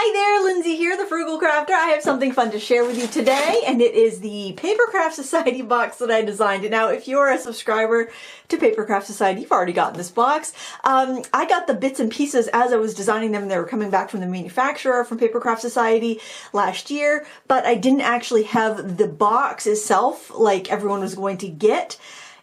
Hi there, Lindsay here, the Frugal Crafter. I have something fun to share with you today, and it is the Papercraft Society box that I designed. Now, if you're a subscriber to Papercraft Society, you've already gotten this box. I got the bits and pieces as I was designing them, and they were coming back from the manufacturer from Papercraft Society last year, but I didn't actually have the box itself like everyone was going to get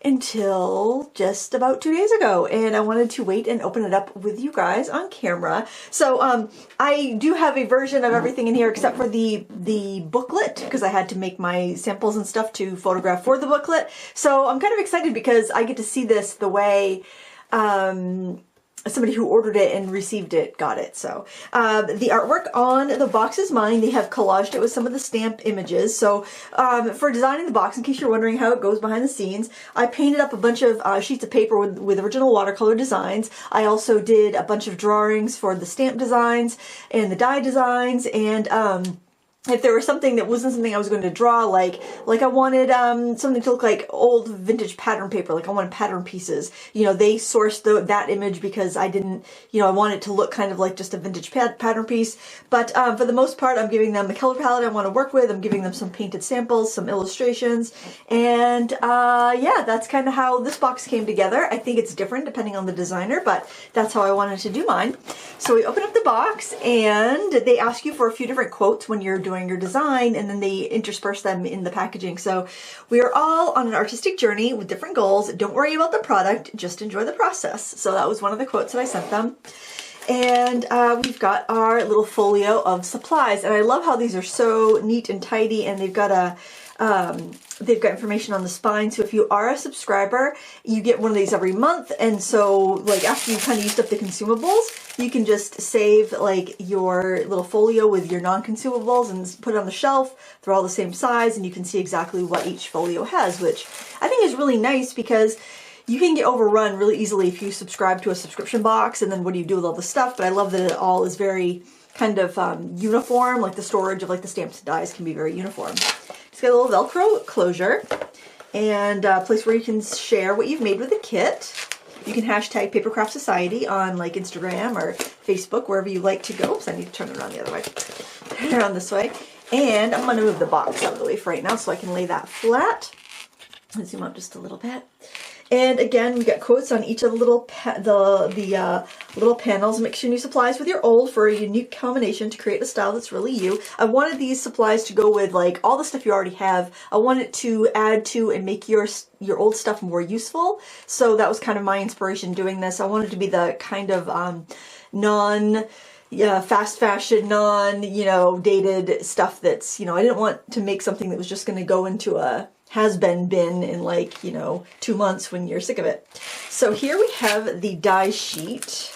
until just about 2 days ago, and I wanted to wait and open it up with you guys on camera. So I do have a version of everything in here except for the booklet, because I had to make my samples and stuff to photograph for the booklet. So I'm kind of excited because I get to see this the way somebody who ordered it and received it got it. So the artwork on the box is mine. They have collaged it with some of the stamp images. So for designing the box, in case you're wondering how it goes behind the scenes, I painted up a bunch of sheets of paper with original watercolor designs. I also did a bunch of drawings for the stamp designs and the die designs, and if there was something that wasn't something I was going to draw, like I wanted something to look like old vintage pattern paper, like I wanted pattern pieces. You know, they sourced that image because I didn't, you know, I wanted it to look kind of like just a vintage pattern piece. But for the most part, I'm giving them the color palette I want to work with. I'm giving them some painted samples, some illustrations, and yeah, that's kind of how this box came together. I think it's different depending on the designer, but that's how I wanted to do mine. So we open up the box, and they ask you for a few different quotes when you're doing your design, and then they intersperse them in the packaging. So we are all on an artistic journey with different goals. Don't worry about the product, just enjoy the process. So that was one of the quotes that I sent them. And we've got our little folio of supplies, and I love how these are so neat and tidy, and they've got information on the spine. So if you are a subscriber, you get one of these every month, and so like after you kind of used up the consumables, you can just save like your little folio with your non-consumables and put it on the shelf. They're all the same size, and you can see exactly what each folio has, which I think is really nice because you can get overrun really easily if you subscribe to a subscription box, and then what do you do with all the stuff? But I love that it all is very kind of uniform, like the storage of like the stamps and dies can be very uniform. It's got a little Velcro closure and a place where you can share what you've made with the kit. You can hashtag Papercraft Society on like Instagram or Facebook, wherever you like to go. Oops, I need to turn it around the other way. Turn it around this way. And I'm going to move the box out of the way for right now so I can lay that flat. Let's zoom up just a little bit. And again, we got quotes on each of the little little panels. Mix your new supplies with your old for a unique combination to create a style that's really you. I wanted these supplies to go with like all the stuff you already have. I wanted to add to and make your old stuff more useful. So that was kind of my inspiration doing this. I wanted to be the kind of fast fashion, dated stuff that's, I didn't want to make something that was just going to go into a has-been bin in like, 2 months when you're sick of it. So here we have the die sheet,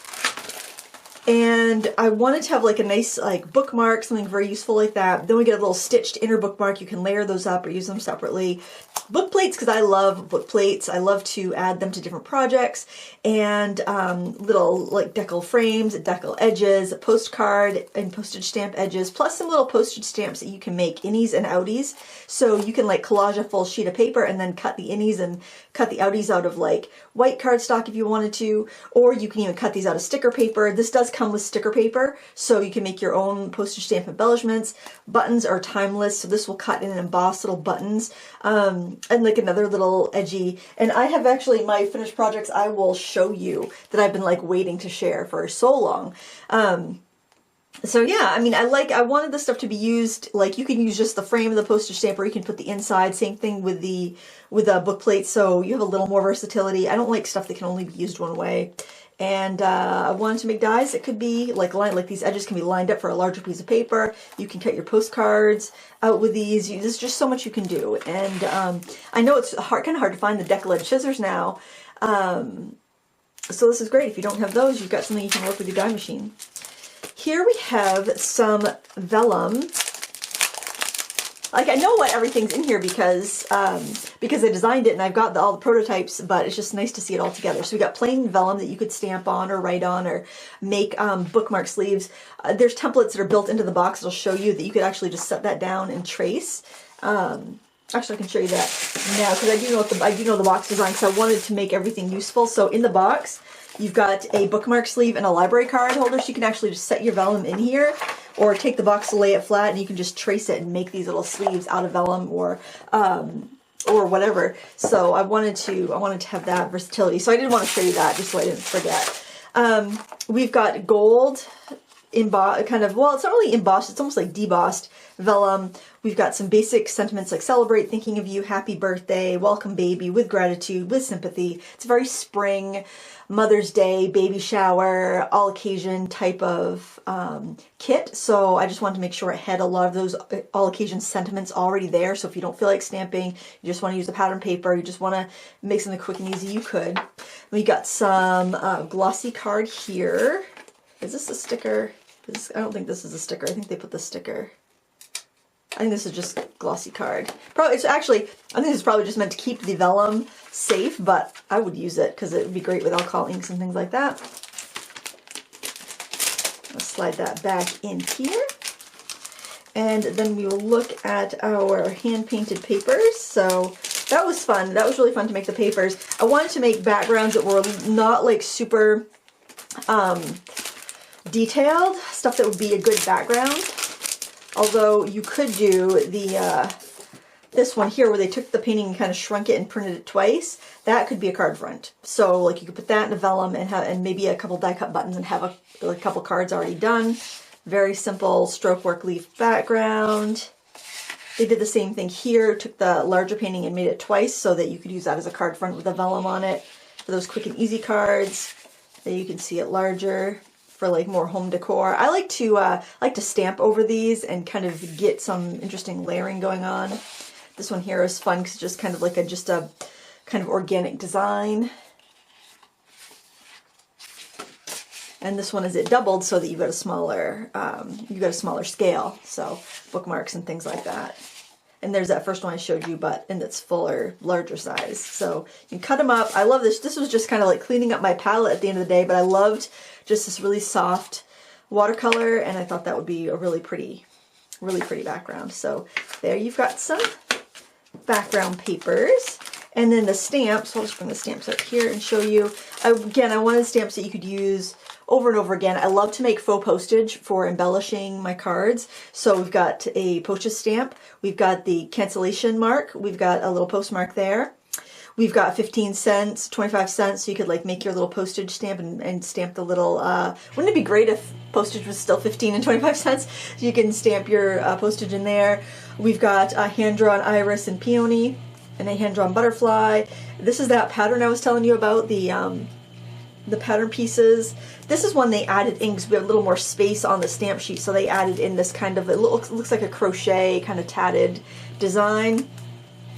and I wanted to have like a nice like bookmark, something very useful like that. Then we get a little stitched inner bookmark. You can layer those up or use them separately. Book plates, because I love book plates. I love to add them to different projects, and little like decal frames, decal edges, a postcard and postage stamp edges, plus some little postage stamps that you can make innies and outies. So you can like collage a full sheet of paper and then cut the innies and cut the outies out of like white cardstock if you wanted to, or you can even cut these out of sticker paper. This does come with sticker paper, so you can make your own postage stamp embellishments. Buttons are timeless, so this will cut in and emboss little buttons, and like another little edgy. And I have actually my finished projects I will show you that I've been like waiting to share for so long. So yeah, I mean, I wanted this stuff to be used, like you can use just the frame of the postage stamp, or you can put the inside. Same thing with the book plate, so you have a little more versatility. I don't like stuff that can only be used one way. And I wanted to make dies that could be like these edges can be lined up for a larger piece of paper. You can cut your postcards out with these. There's just so much you can do. And I know it's kind of hard to find the decal edge scissors now. So this is great. If you don't have those, you've got something you can work with your die machine. Here we have some vellum. Like I know what everything's in here because I designed it and I've got all the prototypes, but it's just nice to see it all together. So we got plain vellum that you could stamp on or write on or make bookmark sleeves. There's templates that are built into the box that'll show you that you could actually just set that down and trace. Actually, I can show you that now because I do know the box design, because I wanted to make everything useful. So in the box, you've got a bookmark sleeve and a library card holder, so you can actually just set your vellum in here or take the box, lay it flat, and you can just trace it and make these little sleeves out of vellum or whatever. So I wanted to have that versatility. So I did want to show you that just so I didn't forget. We've got gold embossed, kind of, well, it's not really embossed, it's almost like debossed vellum. We've got some basic sentiments like celebrate, thinking of you, happy birthday, welcome baby, with gratitude, with sympathy. It's a very spring, Mother's Day, baby shower, all occasion type of kit. So I just wanted to make sure it had a lot of those all occasion sentiments already there. So if you don't feel like stamping, you just want to use the pattern paper, you just want to make something quick and easy, you could. We got some glossy card here. Is this a sticker? I don't think this is a sticker. I think they put the sticker. I think this is just glossy card. Probably, it's actually, I think it's probably just meant to keep the vellum safe, but I would use it because it would be great with alcohol inks and things like that. Let's slide that back in here. And then we will look at our hand-painted papers. So that was fun. That was really fun to make the papers. I wanted to make backgrounds that were not like super detailed, stuff that would be a good background. Although you could do the this one here where they took the painting and kind of shrunk it and printed it twice. That could be a card front. So like you could put that in a vellum and have, and maybe a couple die cut buttons and have a couple cards already done. Very simple stroke work leaf background. They did the same thing here, took the larger painting and made it twice so that you could use that as a card front with a vellum on it for those quick and easy cards. Then you can see it larger for like more home decor. I like to stamp over these and kind of get some interesting layering going on. This one here is fun because it's just kind of like just a kind of organic design. And this one is it doubled so that you've got a smaller scale. So bookmarks and things like that. And there's that first one I showed you, but in its fuller, larger size. So you can cut them up. I love this. This was just kind of like cleaning up my palette at the end of the day, but I loved just this really soft watercolor, and I thought that would be a really pretty background. So there you've got some background papers. And then the stamps, I'll just bring the stamps up here and show you. Again, I wanted stamps that you could use over and over again. I love to make faux postage for embellishing my cards. So we've got a postage stamp. We've got the cancellation mark. We've got a little postmark there. We've got 15 cents, 25 cents, so you could like make your little postage stamp and stamp the little, wouldn't it be great if postage was still 15 and 25 cents? So you can stamp your postage in there. We've got a hand-drawn iris and peony and a hand-drawn butterfly. This is that pattern I was telling you about, the pattern pieces. This is one they added in because we have a little more space on the stamp sheet, so they added in this kind of, it looks like a crochet kind of tatted design.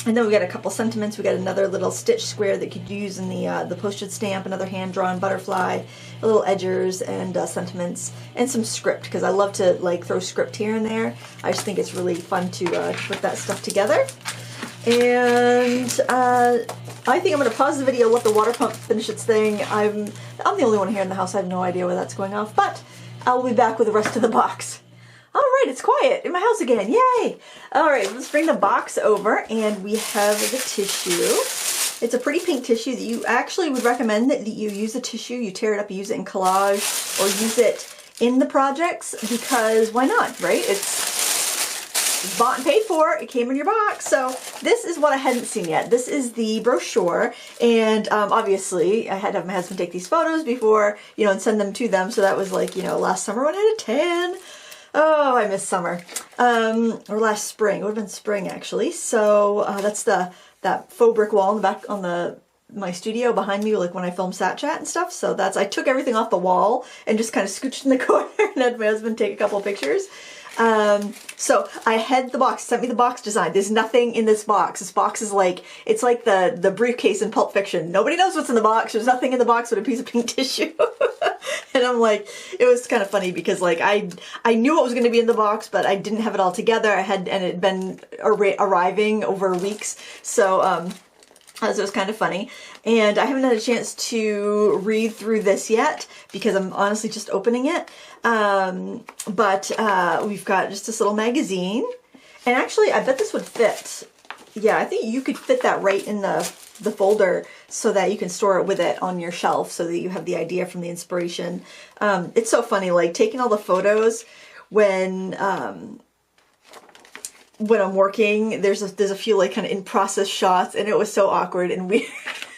And then we got a couple sentiments. We got another little stitch square that you could use in the postage stamp, another hand-drawn butterfly, a little edgers and sentiments, and some script because I love to like throw script here and there. I just think it's really fun to put that stuff together. And I think I'm going to pause the video, let the water pump finish its thing. I'm the only one here in the house. I have no idea where that's going off, but I'll be back with the rest of the box. All right, it's quiet in my house again. Yay! All right, let's bring the box over, and we have the tissue. It's a pretty pink tissue that you actually would recommend that you use the tissue, you tear it up, you use it in collage, or use it in the projects, because why not, right? It's bought and paid for. It came in your box. So this is what I hadn't seen yet. This is the brochure, and obviously I had to have my husband take these photos before, and send them to them. So that was like, last summer when I had a tan. Oh, I miss summer. Or last spring. It would have been spring actually. So that's that faux brick wall in the back on my studio behind me, like when I filmed Sat Chat and stuff. So I took everything off the wall and just kind of scooched in the corner and had my husband take a couple of pictures. So I had the box, sent me the box design. There's nothing in this box. This box is like, it's like the briefcase in Pulp Fiction. Nobody knows what's in the box. There's nothing in the box but a piece of pink tissue. And I'm like, it was kind of funny because like I knew what was going to be in the box, but I didn't have it all together. And it had been arriving over weeks. So, it was kind of funny. And I haven't had a chance to read through this yet because I'm honestly just opening it. But we've got just this little magazine. And actually, I bet this would fit. Yeah, I think you could fit that right in the folder so that you can store it with it on your shelf so that you have the idea from the inspiration. It's so funny, like taking all the photos when I'm working, there's a few like kind of in process shots, and it was so awkward and weird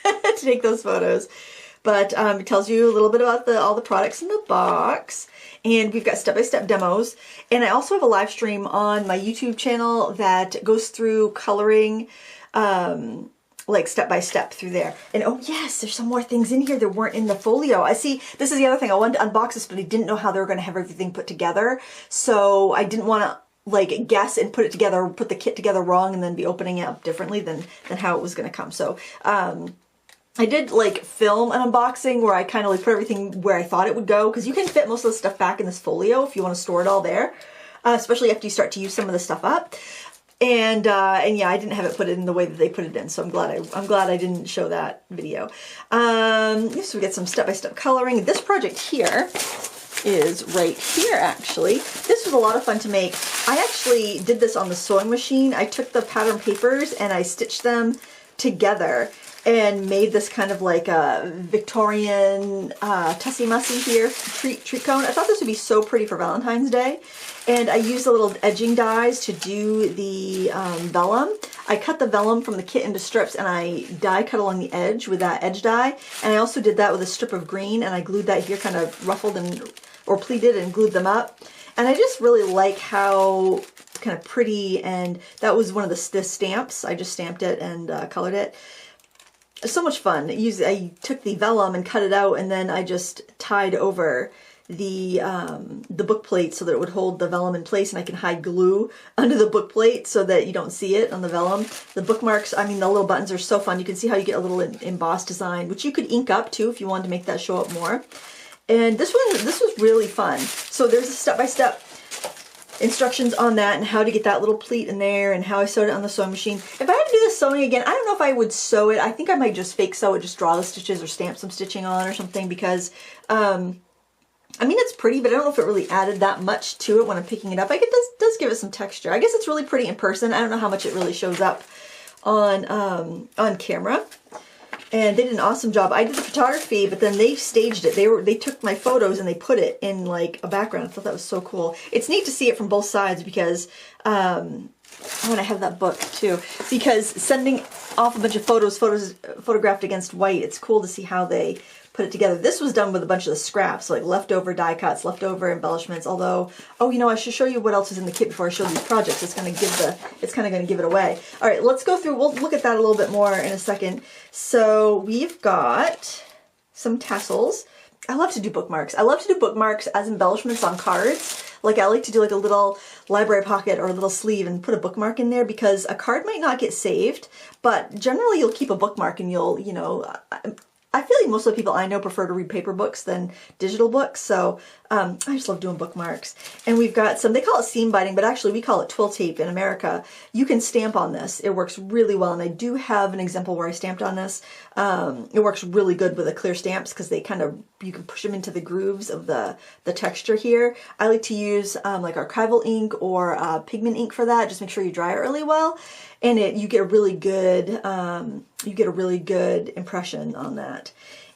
to take those photos. But it tells you a little bit about all the products in the box, and we've got step-by-step demos. And I also have a live stream on my YouTube channel that goes through coloring, like step-by-step through there. And oh yes, there's some more things in here that weren't in the folio. I see, this is the other thing. I wanted to unbox this, but I didn't know how they were going to have everything put together. So I didn't want to like guess and put it together, put the kit together wrong, and then be opening it up differently than how it was going to come. So I did like film an unboxing where I kind of like put everything where I thought it would go, because you can fit most of the stuff back in this folio if you want to store it all there, especially after you start to use some of the stuff up. And yeah, I didn't have it put in the way that they put it in, so I'm glad I didn't show that video. So we get some step-by-step coloring. This project here is right here, actually. This was a lot of fun to make. I actually did this on the sewing machine. I took the pattern papers and I stitched them together and made this kind of like a Victorian tussie-mussy here treat cone. I thought this would be so pretty for Valentine's Day. And I used the little edging dies to do the vellum. I cut the vellum from the kit into strips, and I die cut along the edge with that edge die. And I also did that with a strip of green, and I glued that here, kind of ruffled or pleated and glued them up. And I just really like how kind of pretty, and that was one of the stamps. I just stamped it and colored it. So much fun. I took the vellum and cut it out, and then I just tied over the book plate so that it would hold the vellum in place, and I can hide glue under the book plate so that you don't see it on the vellum. The bookmarks, I mean, the little buttons are so fun. You can see how you get a little embossed design, which you could ink up too if you wanted to make that show up more. And this was really fun. So there's a step-by-step instructions on that and how to get that little pleat in there and how I sewed it on the sewing machine. If I had to do this sewing again, I don't know if I would sew it. I think I might just fake sew it, just draw the stitches or stamp some stitching on or something, because I mean, it's pretty, but I don't know if it really added that much to it when I'm picking it up. Like, it does give it some texture. I guess it's really pretty in person. I don't know how much it really shows up on camera. And they did an awesome job. I did the photography, but then they staged it. They took my photos and they put it in like a background. I thought that was so cool. It's neat to see it from both sides, because I want to have that book too, because sending off a bunch of photos photographed against white, it's cool to see how they put it together. This was done with a bunch of the scraps, like leftover die cuts, leftover embellishments. Although, oh, you know, I should show you what else is in the kit before I show these projects. It's kind of going to give it away. All right, let's go through. We'll look at that a little bit more in a second. So we've got some tassels. I love to do bookmarks. I love to do bookmarks as embellishments on cards. Like, I like to do like a little library pocket or a little sleeve and put a bookmark in there, because a card might not get saved, but generally you'll keep a bookmark, and you'll, you know, I feel like most of the people I know prefer to read paper books than digital books, so I just love doing bookmarks. And we've got some, they call it seam binding, but actually we call it twill tape in America. You can stamp on this. It works really well, and I do have an example where I stamped on this. It works really good with the clear stamps, because they kind of, you can push them into the grooves of the texture here. I like to use like archival ink or pigment ink for that. Just make sure you dry it really well, and you get a really good impression on that.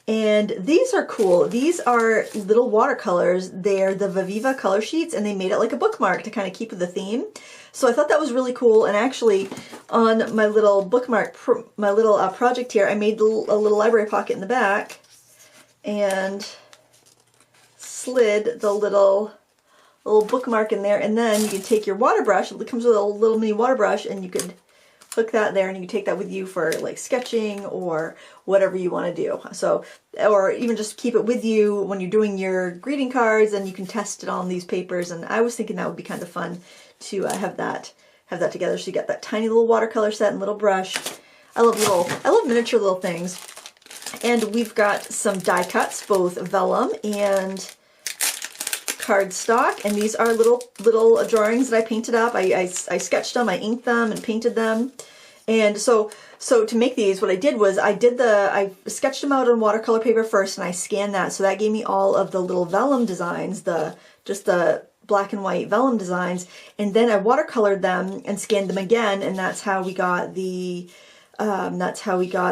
And these are cool. These are little watercolors. They're the Viviva color sheets, and they made it like a bookmark to kind of keep with the theme. So I thought that was really cool. And actually, on my little bookmark, my little project here, I made a little library pocket in the back and slid the little bookmark in there. And then you can take your water brush. It comes with a little mini water brush, and you could hook that there, and you can take that with you for like sketching or whatever you want to do. So, or even just keep it with you when you're doing your greeting cards, and you can test it on these papers. And I was thinking that would be kind of fun to have that together. So you got that tiny little watercolor set and little brush. I love miniature little things. And we've got some die cuts, both vellum and cardstock, and these are little drawings that I painted up. I sketched them, I inked them, and painted them. And so to make these, what I did was I sketched them out on watercolor paper first, and I scanned that. So that gave me all of the little vellum designs, just the black and white vellum designs, and then I watercolored them and scanned them again, and that's how we got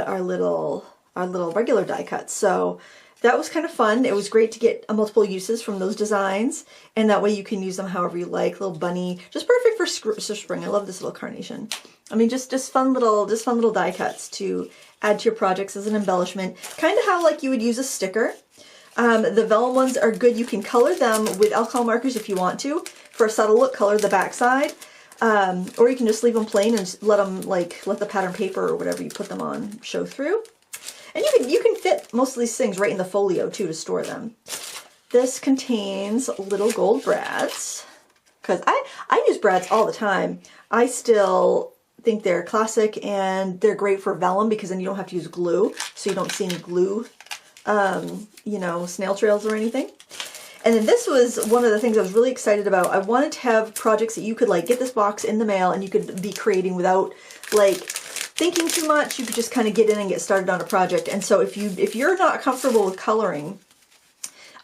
our little regular die cuts. So that was kind of fun. It was great to get multiple uses from those designs, and that way you can use them however you like. Little bunny, just perfect for spring. I love this little carnation. I mean, just fun little die cuts to add to your projects as an embellishment. Kind of how like you would use a sticker. The vellum ones are good. You can color them with alcohol markers if you want to. For a subtle look, color the backside. Or you can just leave them plain and let them, like, let the pattern paper or whatever you put them on show through. And you can fit most of these things right in the folio too to store them. This contains little gold brads, because I use brads all the time. I still think they're classic, and they're great for vellum because then you don't have to use glue, so you don't see any glue, you know, snail trails or anything. And then this was one of the things I was really excited about. I wanted to have projects that you could like get this box in the mail and you could be creating without like thinking too much. You could just kind of get in and get started on a project. And so if you're not comfortable with coloring,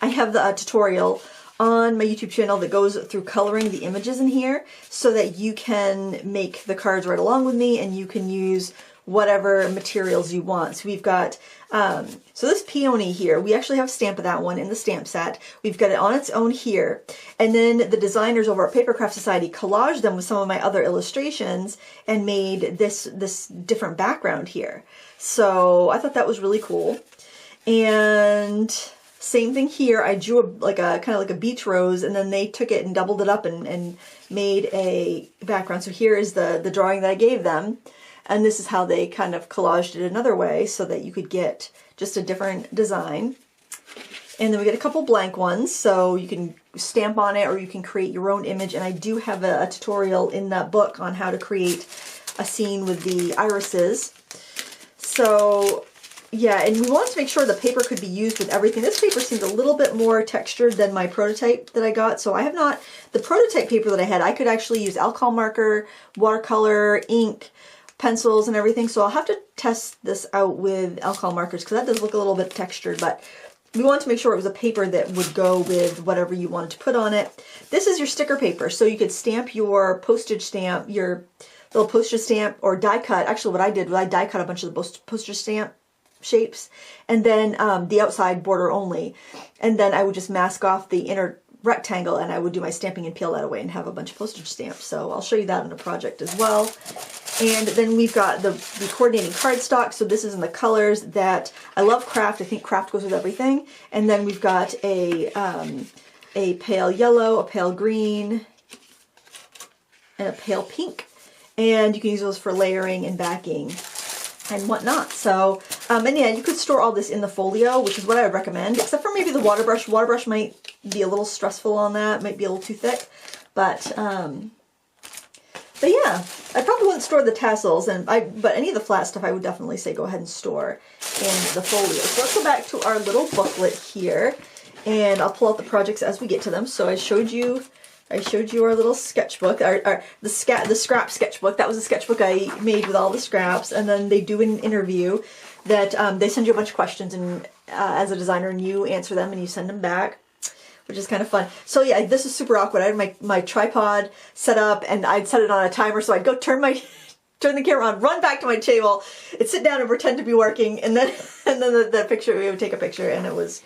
I have the tutorial on my YouTube channel that goes through coloring the images in here so that you can make the cards right along with me and you can use whatever materials you want. So we've got, so this peony here, we actually have a stamp of that one in the stamp set. We've got it on its own here. And then the designers over at Papercraft Society collaged them with some of my other illustrations and made this different background here. So I thought that was really cool. And same thing here, I drew kind of like a beach rose, and then they took it and doubled it up and made a background. So here is the drawing that I gave them. And this is how they kind of collaged it another way so that you could get just a different design. And then we get a couple blank ones, so you can stamp on it or you can create your own image. And I do have a tutorial in that book on how to create a scene with the irises. So yeah, and we wanted to make sure the paper could be used with everything. This paper seemed a little bit more textured than my prototype that I got. So I have not, the prototype paper that I had, I could actually use alcohol marker, watercolor, ink, pencils and everything, so I'll have to test this out with alcohol markers because that does look a little bit textured, but we wanted to make sure it was a paper that would go with whatever you wanted to put on it. This is your sticker paper, so you could stamp your postage stamp, your little postage stamp, or die cut. Actually, what I did was I die cut a bunch of the postage stamp shapes, and then the outside border only, and then I would just mask off the inner rectangle and I would do my stamping and peel that away and have a bunch of postage stamps. So I'll show you that in a project as well. And then we've got the coordinating cardstock. So this is in the colors that I love. Craft. I think craft goes with everything. And then we've got a pale yellow, a pale green, and a pale pink. And you can use those for layering and backing and whatnot. So, and yeah, you could store all this in the folio, which is what I would recommend, except for maybe the water brush. Water brush might be a little stressful on that, might be a little too thick, but yeah, I probably wouldn't store the tassels, but any of the flat stuff I would definitely say go ahead and store in the folio. So let's go back to our little booklet here, and I'll pull out the projects as we get to them. So I showed you our little sketchbook, the scrap sketchbook. That was a sketchbook I made with all the scraps, and then they do an interview that they send you a bunch of questions, and as a designer, and you answer them and you send them back, which is kind of fun. So yeah, this is super awkward. I had my tripod set up, and I'd set it on a timer, so I'd go turn the camera on, run back to my table, and sit down and pretend to be working, and then the picture, we would take a picture, and I was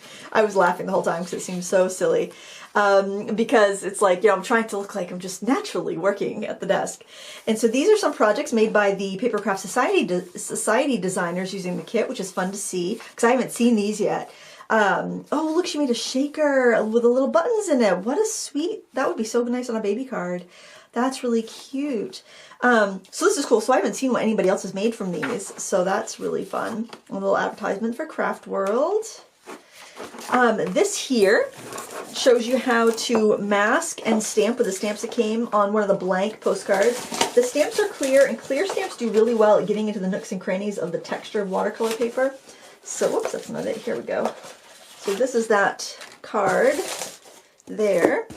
laughing the whole time because it seemed so silly. Because it's like, you know, I'm trying to look like I'm just naturally working at the desk. And so these are some projects made by the Papercraft Society designers using the kit, which is fun to see because I haven't seen these yet. Oh, look, she made a shaker with the little buttons in it. What a sweet, that would be so nice on a baby card. That's really cute. So this is cool. So I haven't seen what anybody else has made from these. So that's really fun. A little advertisement for Craft World. This here shows you how to mask and stamp with the stamps that came on one of the blank postcards. The stamps are clear, and clear stamps do really well at getting into the nooks and crannies of the texture of watercolor paper. So, whoops, that's not it. Here we go. So this is that card there.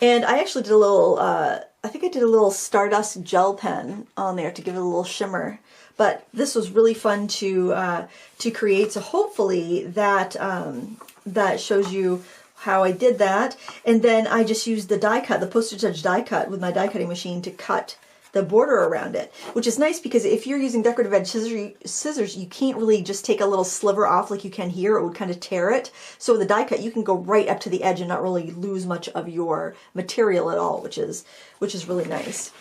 And I actually did a little, I think I did a little Stardust gel pen on there to give it a little shimmer. But this was really fun to create. So hopefully that that shows you how I did that. And then I just used the die cut, the postage edge die cut with my die cutting machine to cut the border around it, which is nice because if you're using decorative edge scissors, you can't really just take a little sliver off like you can here. It would kind of tear it. So with the die cut, you can go right up to the edge and not really lose much of your material at all, which is really nice.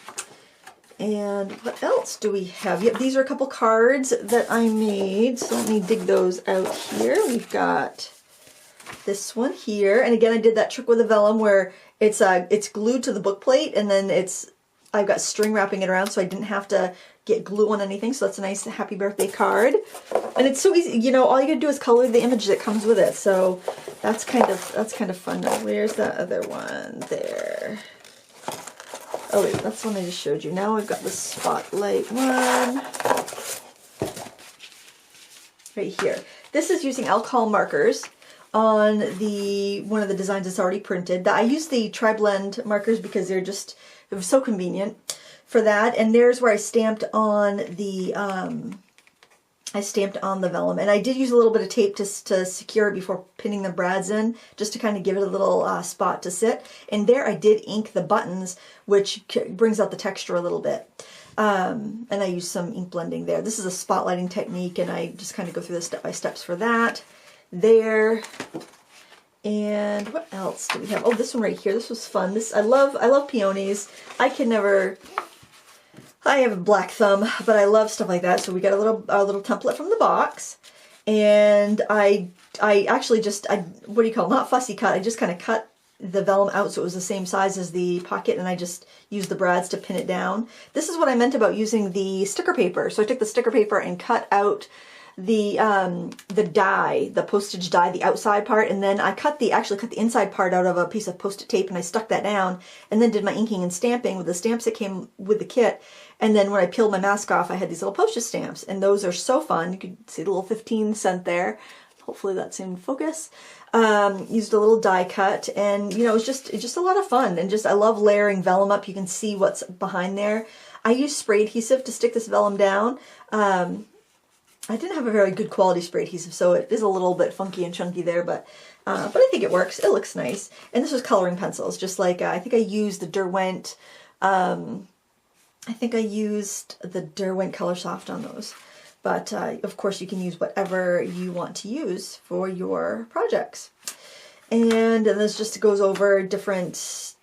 And what else do we have? Yep, these are a couple cards that I made. So let me dig those out here. We've got this one here. And again, I did that trick with the vellum where it's glued to the book plate, and then I've got string wrapping it around so I didn't have to get glue on anything. So that's a nice happy birthday card. And it's so easy, you know, all you gotta do is color the image that comes with it. So that's kind of fun. Now, where's that other one? There. Oh wait, that's the one I just showed you. Now I've got the spotlight one. Right here. This is using alcohol markers on one of the designs that's already printed. I use the tri-blend markers because they're so convenient for that. And there's where I stamped on the vellum, and I did use a little bit of tape to secure it before pinning the brads in, just to kind of give it a little spot to sit. And there I did ink the buttons, which brings out the texture a little bit. And I used some ink blending there. This is a spotlighting technique, and I just kind of go through the step-by-steps for that. There. And what else do we have? Oh, this one right here. This was fun. I love peonies. I have a black thumb, but I love stuff like that. So we got a little template from the box, and I actually what do you call it? Not fussy cut. I just kind of cut the vellum out so it was the same size as the pocket, and I just used the brads to pin it down. This is what I meant about using the sticker paper. So I took the sticker paper and cut out the die, the postage die, the outside part, and then I actually cut the inside part out of a piece of Post-it tape, and I stuck that down, and then did my inking and stamping with the stamps that came with the kit. And then when I peeled my mask off, I had these little postage stamps, and those are so fun. You can see the little 15-cent there. Hopefully that's in focus. Used a little die cut, and you know, it's just a lot of fun, and I love layering vellum up. You can see what's behind there. I used spray adhesive to stick this vellum down. I didn't have a very good quality spray adhesive, so it is a little bit funky and chunky there, but I think it works. It looks nice. And this was coloring pencils, just like I think I used the Derwent. I think I used the Derwent Color Soft on those. But of course, you can use whatever you want to use for your projects. And this just goes over different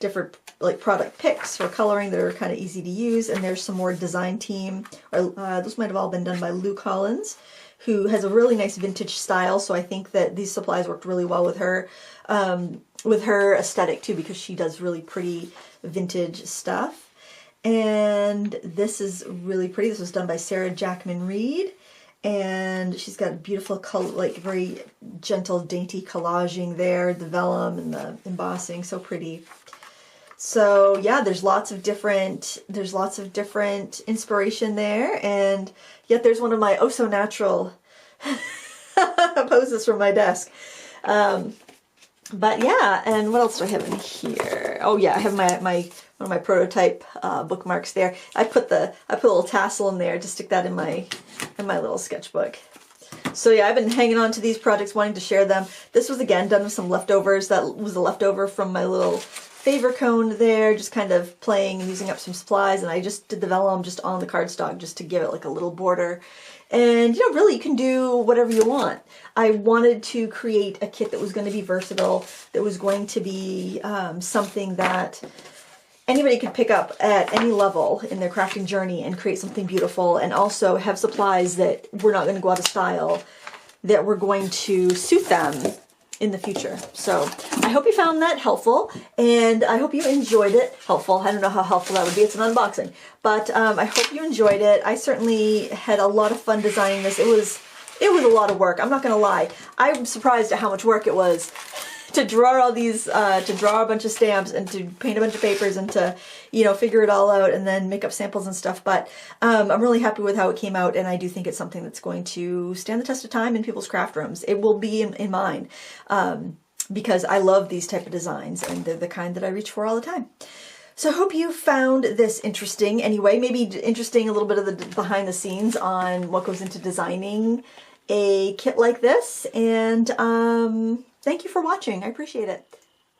like product picks for coloring that are kind of easy to use. And there's some more design team. Those might have all been done by Lou Collins, who has a really nice vintage style. So I think that these supplies worked really well with her aesthetic too, because she does really pretty vintage stuff. And this is really pretty. This was done by Sarah Jackman Reed. And she's got beautiful, like very gentle, dainty collaging there, the vellum and the embossing, so pretty. So yeah, there's lots of different inspiration there, and yet there's one of my oh so natural poses from my desk. But yeah, and what else do I have in here? Oh yeah, I have one of my prototype bookmarks there. I put a little tassel in there to stick that in my little sketchbook. So yeah, I've been hanging on to these projects, wanting to share them. This was again done with some leftovers. That was a leftover from my little favor cone there, just kind of playing and using up some supplies. And I just did the vellum just on the cardstock just to give it like a little border. And you know, really you can do whatever you want. I wanted to create a kit that was going to be versatile, that was going to be something that anybody could pick up at any level in their crafting journey and create something beautiful, and also have supplies that were not going to go out of style, that were going to suit them in the future. So I hope you found that helpful, and I hope you enjoyed it. Helpful, I don't know how helpful that would be, it's an unboxing, but I hope you enjoyed it. I certainly had a lot of fun designing this. It was a lot of work, I'm not gonna lie. I'm surprised at how much work it was to draw all these, to draw a bunch of stamps and to paint a bunch of papers and to, you know, figure it all out and then make up samples and stuff. But I'm really happy with how it came out, and I do think it's something that's going to stand the test of time in people's craft rooms. It will be in mine, because I love these type of designs, and they're the kind that I reach for all the time. So I hope you found this interesting anyway, maybe interesting a little bit of the behind the scenes on what goes into designing a kit like this. And thank you for watching. I appreciate it.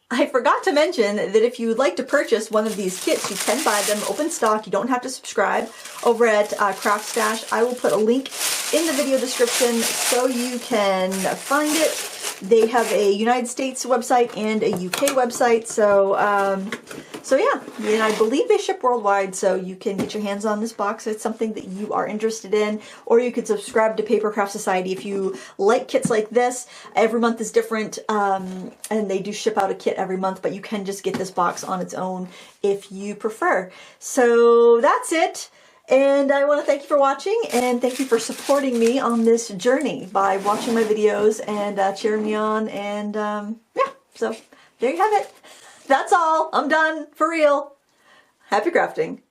I forgot to mention that if you would like to purchase one of these kits, you can buy them open stock. You don't have to subscribe over at Craft Stash. I will put a link in the video description so you can find it. They have a United States website and a UK website, so yeah, and I believe they ship worldwide, so you can get your hands on this box if it's something that you are interested in, or you could subscribe to Papercraft Society if you like kits like this. Every month is different, and they do ship out a kit every month, but you can just get this box on its own if you prefer. So that's it. And I want to thank you for watching, and thank you for supporting me on this journey by watching my videos and cheering me on. And yeah, so there you have it. That's all. I'm done. For real. Happy crafting.